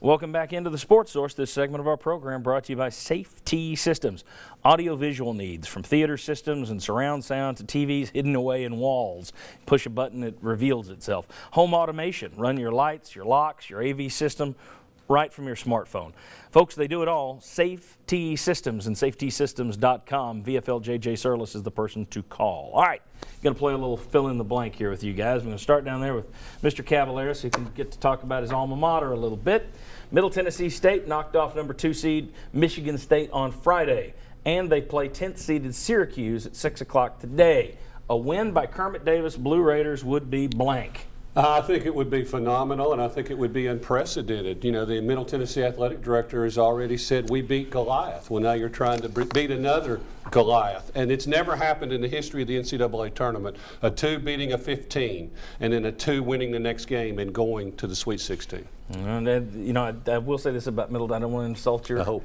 Welcome back into the Sports Source. This segment of our program brought to you by Safety Systems. Audio-visual needs, from theater systems and surround sound to TVs hidden away in walls. Push a button, it reveals itself. Home automation, run your lights, your locks, your AV system right from your smartphone. Folks, they do it all. Safety Systems and safetysystems.com. VFL JJ Surlis is the person to call. All right, going to play a little fill in the blank here with you guys. I'm going to start down there with Mr. Cavaleris, who can get to talk about his alma mater a little bit. Middle Tennessee State knocked off number 2 seed Michigan State on Friday, and they play 10th seeded Syracuse at 6 o'clock today. A win by Kermit Davis Blue Raiders would be blank. I think it would be phenomenal, and I think it would be unprecedented. You know, the Middle Tennessee athletic director has already said we beat Goliath. Well, now you're trying to beat another Goliath, and it's never happened in the history of the NCAA tournament. A 2 beating a 15, and then a 2 winning the next game and going to the Sweet 16. And, I will say this about Middle. I don't want to insult your. I hope.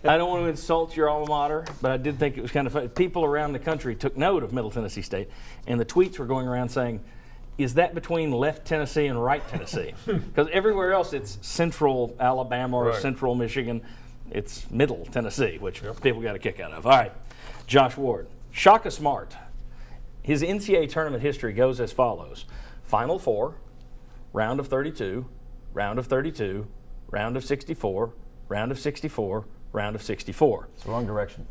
I don't want to insult your alma mater, but I did think it was kind of funny. People around the country took note of Middle Tennessee State, and the tweets were going around saying, is that between left Tennessee and right Tennessee? Because everywhere else it's central Alabama or central Michigan. It's middle Tennessee, which people got a kick out of. All right, Josh Ward. Shaka Smart. His NCAA tournament history goes as follows. Final 4, round of 32, round of 32, round of 64, round of 64, round of 64. It's the wrong direction.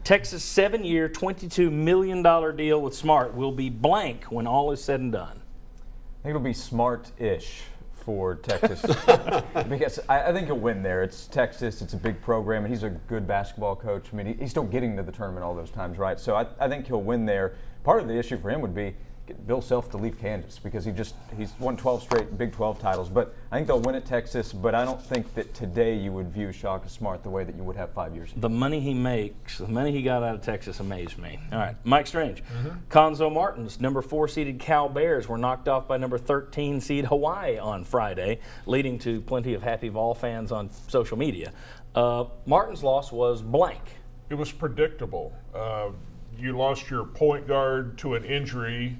Texas' 7-year, $22 million deal with Smart will be blank when all is said and done. I think it'll be smart-ish for Texas because I think he'll win there. It's Texas. It's a big program, and he's a good basketball coach. I mean, he's still getting to the tournament all those times, right? So I think he'll win there. Part of the issue for him would be get Bill Self to leave Kansas because he's won 12 straight Big 12 titles. But I think they'll win at Texas, but I don't think that today you would view Shaka Smart the way that you would have 5 years ago. The money he makes, the money he got out of Texas amazed me. All right, Mike Strange. Conzo Martin's number 4 seeded Cal Bears were knocked off by number 13 seed Hawaii on Friday, leading to plenty of happy Vol fans on social media. Martin's loss was blank. It was predictable. You lost your point guard to an injury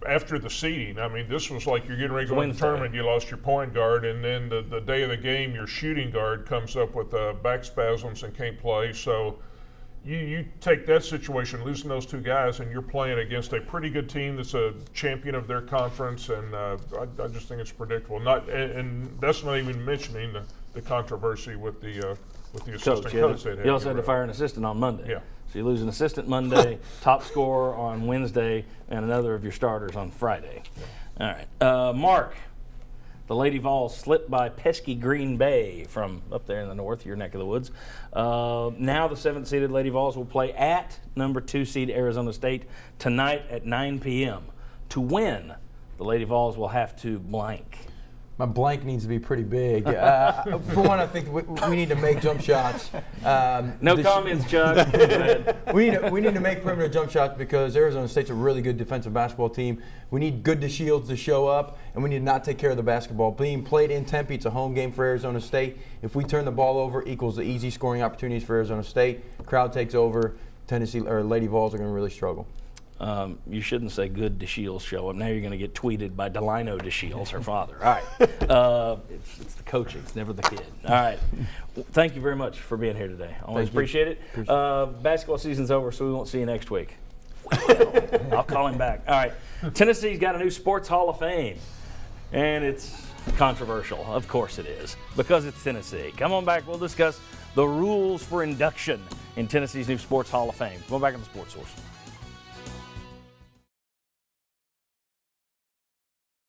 after the seeding. I mean, this was like you're getting ready to go in the tournament, you lost your point guard, and then the day of the game, your shooting guard comes up with back spasms and can't play. So you take that situation, losing those 2 guys, and you're playing against a pretty good team that's a champion of their conference, and I just think it's predictable. And that's not even mentioning the controversy with the assistant coach. You also had to fire an assistant on Monday. Yeah. So you lose an assistant Monday, top scorer on Wednesday, and another of your starters on Friday. All right. Mark, the Lady Vols slipped by pesky Green Bay from up there in the north, your neck of the woods. Now the 7th-seeded Lady Vols will play at number 2 seed Arizona State tonight at 9 p.m. To win, the Lady Vols will have to blank. My blank needs to be pretty big. For one, I think we need to make jump shots. No comments, Chuck. We need to make perimeter jump shots because Arizona State's a really good defensive basketball team. We need good DeShields to show up, and we need to not take care of the basketball. Being played in Tempe, it's a home game for Arizona State. If we turn the ball over, equals the easy scoring opportunities for Arizona State. Crowd takes over. Tennessee or Lady Vols are going to really struggle. You shouldn't say good DeShields show up. Now you're going to get tweeted by Delino DeShields, her father. All right. It's the coaching. It's never the kid. All right. Thank you very much for being here today. Always appreciate it. Basketball season's over, so we won't see you next week. I'll call him back. All right. Tennessee's got a new Sports Hall of Fame, and it's controversial. Of course it is, because it's Tennessee. Come on back. We'll discuss the rules for induction in Tennessee's new Sports Hall of Fame. Come on back on the Sports Source.